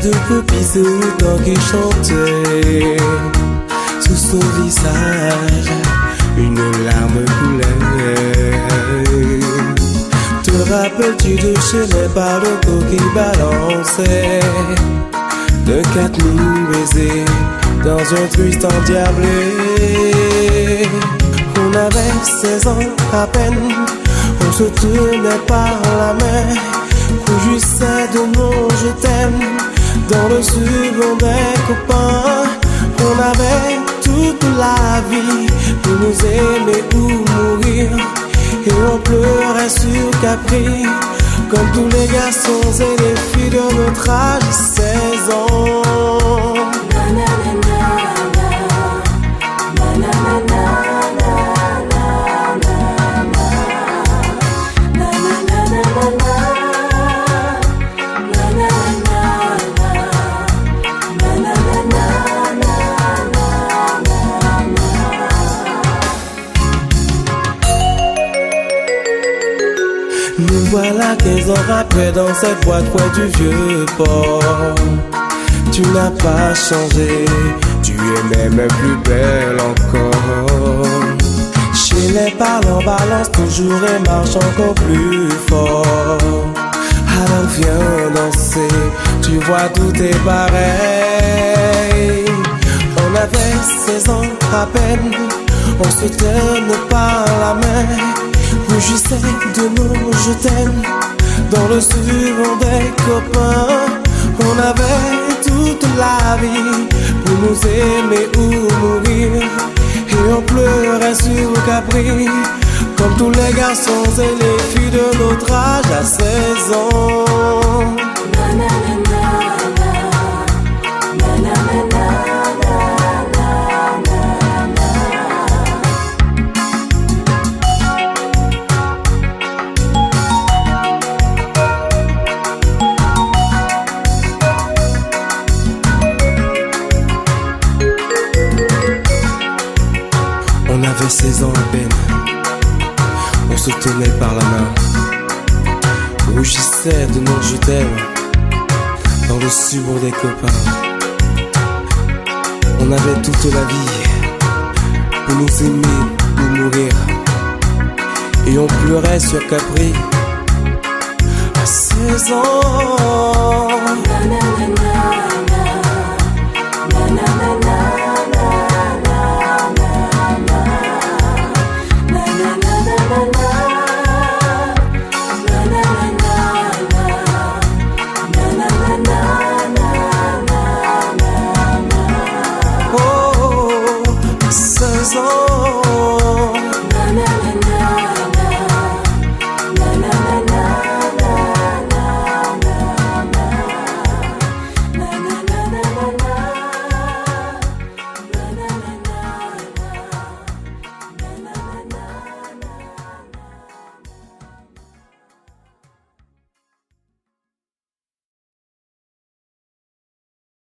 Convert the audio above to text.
de beaux bisous tant qu'il chantait. Sous son visage, une larme coulait. Te rappelles-tu de chez les balocos qui balançaient de 4000 baisers dans un twist endiablé? On avait 16 ans à peine, on se tenait par la main, rougissait de mots je t'aime dans le second des copains. On avait toute la vie pour nous aimer ou mourir, et on pleurait sur Capri comme tous les garçons et les filles de notre âge, 16 ans. Nous voilà 15 ans après dans cette boîte près du vieux port. Tu n'as pas changé, tu es même plus belle encore. Chez les parlants balance toujours et marche encore plus fort. Alors viens danser, tu vois tout est pareil. On avait 16 ans à peine, on se tenait par la main, rougissait de mots je t'aime dans le second des copains. On avait toute la vie pour nous aimer ou mourir, et on pleurait sur Capri comme tous les garçons et les filles de notre âge à 16 ans. On avait 16 ans à peine, on se tenait par la main, rougissait de nos je t'aime dans le subon des copains. On avait toute la vie pour nous aimer ou mourir, et on pleurait sur Capri à 16 ans.